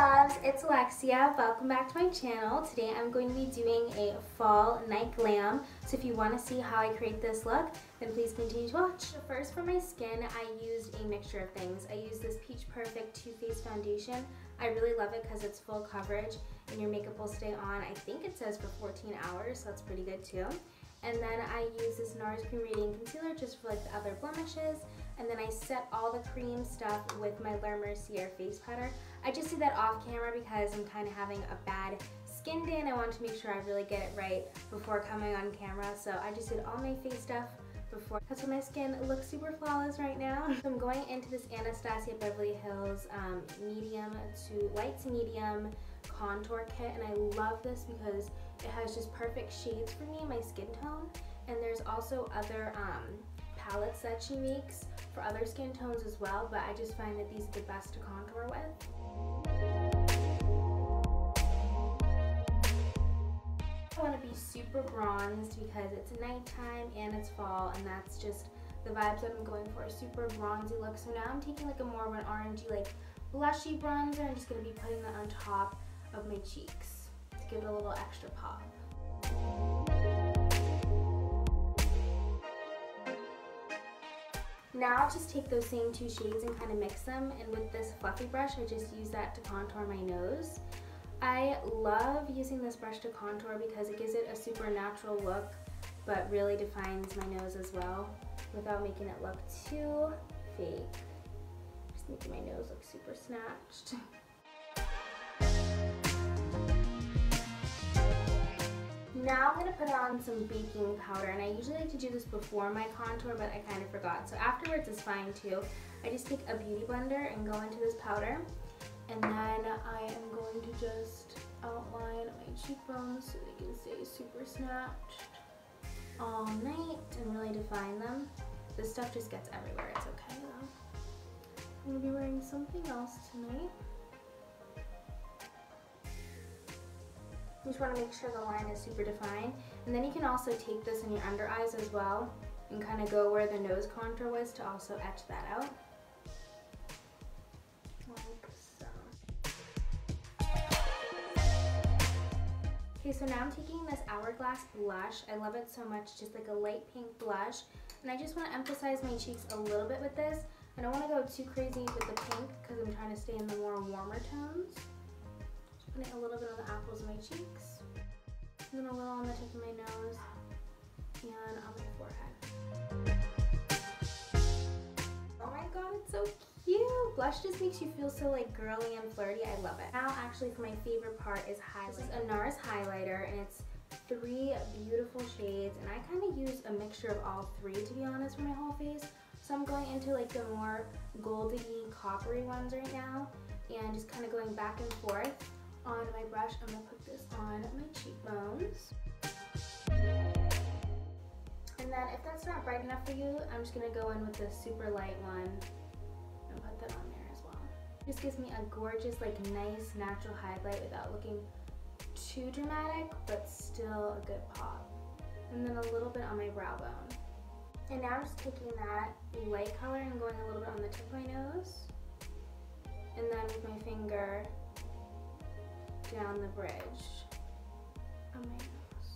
loves, it's Alexia. Welcome back to my channel. Today I'm going to be doing a fall night glam. So if you want to see how I create this look, then please continue to watch. So first for my skin, I used a mixture of things. I used this Peach Perfect Too Faced foundation. I really love it because it's full coverage and your makeup will stay on. I think it says for 14 hours, so that's pretty good too. And then I use this NARS Cream Radiant Concealer just for like the other blemishes. And then I set all the cream stuff with my La Mercier face powder. I just did that off camera because I'm kind of having a bad skin day and I wanted to make sure I really get it right before coming on camera. So I just did all my face stuff before. That's why my skin looks super flawless right now. So I'm going into this Anastasia Beverly Hills light to medium contour kit, and I love this because it has just perfect shades for me and my skin tone. And there's also other palettes that she makes for other skin tones as well, but I just find that these are the best to contour with. I want to be super bronzed because it's nighttime and it's fall, and that's just the vibes that I'm going for, a super bronzy look. So now I'm taking like a more of an orangey, like blushy bronzer. I'm just going to be putting that on top of my cheeks to give it a little extra pop. Now I'll just take those same two shades and kind of mix them, and with this fluffy brush I just use that to contour my nose. I love using this brush to contour because it gives it a super natural look but really defines my nose as well without making it look too fake. Just making my nose look super snatched. Now I'm going to put on some baking powder, and I usually like to do this before my contour, but I kind of forgot. So afterwards is fine too. I just take a beauty blender and go into this powder, and then I am going to just outline my cheekbones so they can stay super snatched all night and really define them. This stuff just gets everywhere, it's okay though. I'm going to be wearing something else tonight. You just want to make sure the line is super defined. And then you can also take this in your under eyes as well and kind of go where the nose contour was to also etch that out. Like so. Okay, so now I'm taking this Hourglass blush. I love it so much, just like a light pink blush. And I just want to emphasize my cheeks a little bit with this. I don't want to go too crazy with the pink because I'm trying to stay in the more warmer tones. Putting a little bit on the apples of my cheeks, and then a little on the tip of my nose, and on my forehead. Oh my god, it's so cute! Blush just makes you feel so like girly and flirty. I love it. Now actually for my favorite part is highlight. This is a NARS highlighter, and it's 3 beautiful shades, and I kind of use a mixture of all 3 to be honest for my whole face. So I'm going into like the more goldy, coppery ones right now, and just kind of going back and forth. On my brush, I'm going to put this on my cheekbones. And then if that's not bright enough for you, I'm just going to go in with this super light one and put that on there as well. This gives me a gorgeous, like nice, natural highlight without looking too dramatic, but still a good pop. And then a little bit on my brow bone. And now I'm just taking that light color and going a little bit on the tip of my nose. And then with my finger, down the bridge on my nose.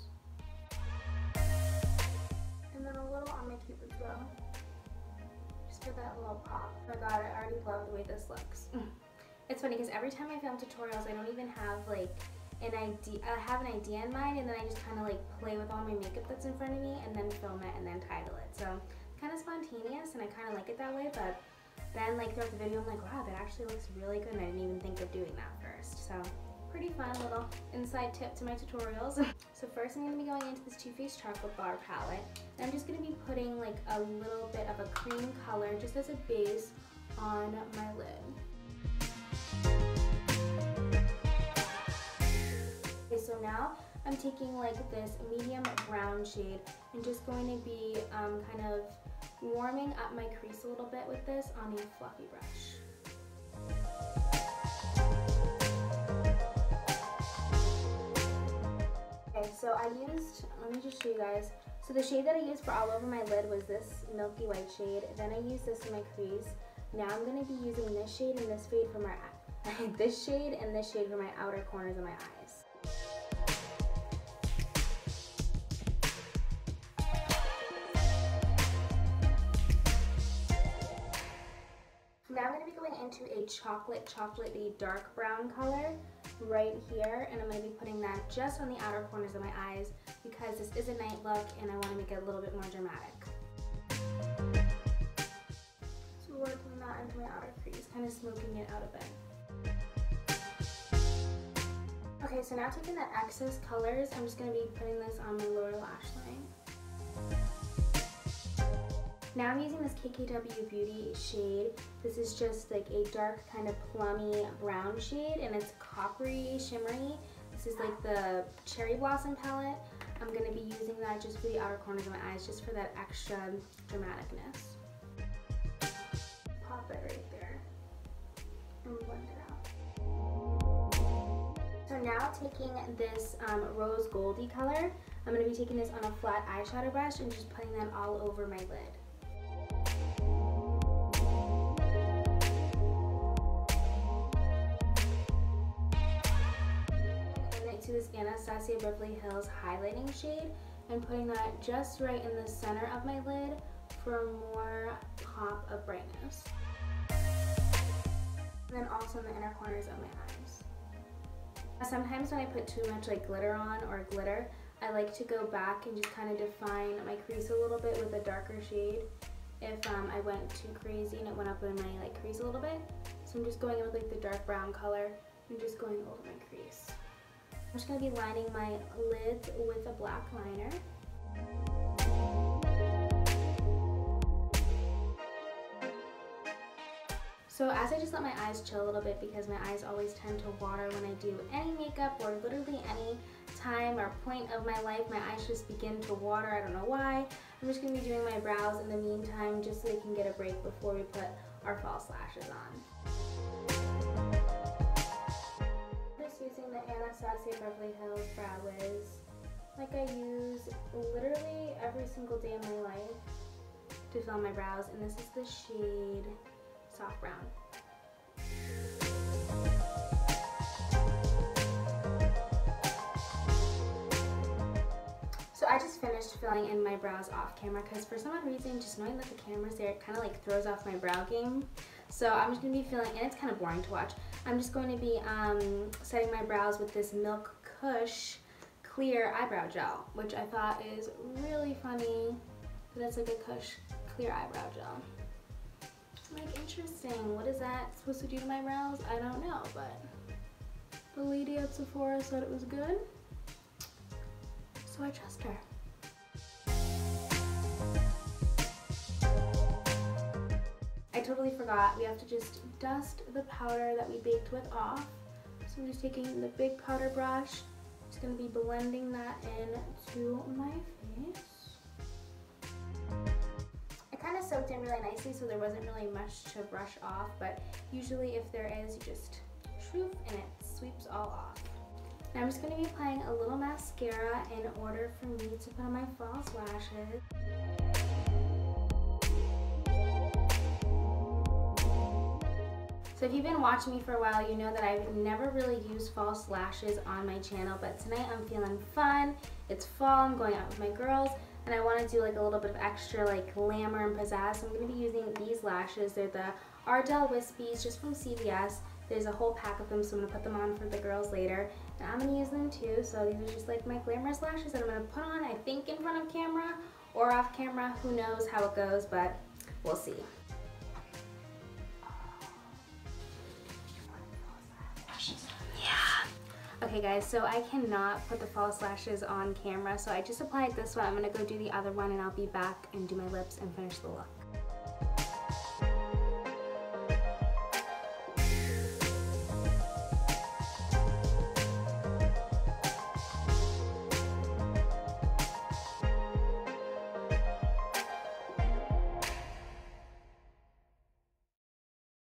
And then a little on my cupid's bow. Just for that little pop. Oh my god, I already love the way this looks. It's funny because every time I film tutorials, I don't even have like an idea. I have an idea in mind, and then I just kind of like play with all my makeup that's in front of me and then film it and then title it. So it's kind of spontaneous and I kind of like it that way, but then like throughout the video I'm like, wow, that actually looks really good, and I didn't even think of doing that first. So pretty fun little inside tip to my tutorials. So first I'm going to be going into this Too Faced Chocolate Bar palette. And I'm just going to be putting like a little bit of a cream color just as a base on my lid. Okay, so now I'm taking like this medium brown shade and just going to be kind of warming up my crease a little bit with this on a fluffy brush. Okay, so I used, let me just show you guys. So the shade that I used for all over my lid was this milky white shade. Then I used this in my crease. Now I'm going to be using this shade and this fade for this shade and this shade for my outer corners of my eyes. Now I'm going to be going into a chocolatey dark brown color right here, and I'm going to be putting that just on the outer corners of my eyes because this is a night look and I want to make it a little bit more dramatic. So working that into my outer crease, kind of smoking it out a bit. Okay, so now taking the excess colors, I'm just going to be putting this on my lower lash line. Now I'm using this KKW Beauty shade. This is just like a dark kind of plummy brown shade and it's coppery, shimmery. This is like the Cherry Blossom palette. I'm going to be using that just for the outer corners of my eyes, just for that extra dramaticness. Pop it right there and blend it out. So now taking this rose goldy color, I'm going to be taking this on a flat eyeshadow brush and just putting that all over my lid. To this Anastasia Beverly Hills highlighting shade and putting that just right in the center of my lid for more pop of brightness. And then also in the inner corners of my eyes. Sometimes when I put too much like glitter on or glitter, I like to go back and just kind of define my crease a little bit with a darker shade if I went too crazy and it went up in my like crease a little bit. So I'm just going in with like the dark brown color and just going over my crease. I'm just going to be lining my lids with a black liner. So as I just let my eyes chill a little bit, because my eyes always tend to water when I do any makeup or literally any time or point of my life, my eyes just begin to water. I don't know why. I'm just going to be doing my brows in the meantime just so they can get a break before we put our false lashes on. Using the Anastasia Beverly Hills Brow Wiz like I use literally every single day of my life to fill my brows, and this is the shade Soft Brown. So I just finished filling in my brows off camera because for some odd reason, just knowing that the camera's there, it kind of like throws off my brow game. So I'm just going to be filling, and it's kind of boring to watch. I'm just going to be setting my brows with this Milk Kush clear eyebrow gel, which I thought is really funny that it's like a Kush clear eyebrow gel. I'm like, interesting, what is that supposed to do to my brows? I don't know, but the lady at Sephora said it was good, so I trust her. I totally forgot, we have to just dust the powder that we baked with off. So I'm just taking the big powder brush, just going to be blending that into my face. I kind of soaked in really nicely, so there wasn't really much to brush off, but usually if there is, you just shoof and it sweeps all off. Now I'm just going to be applying a little mascara in order for me to put on my false lashes. So if you've been watching me for a while, you know that I've never really used false lashes on my channel, but tonight I'm feeling fun. It's fall, I'm going out with my girls, and I want to do like a little bit of extra like glamour and pizzazz. So I'm going to be using these lashes. They're the Ardell Wispies, just from CVS. There's a whole pack of them, so I'm going to put them on for the girls later. And I'm going to use them too, so these are just like my glamorous lashes that I'm going to put on, I think in front of camera or off camera. Who knows how it goes, but we'll see. Okay guys, so I cannot put the false lashes on camera, so I just applied this one. I'm going to go do the other one and I'll be back and do my lips and finish the look.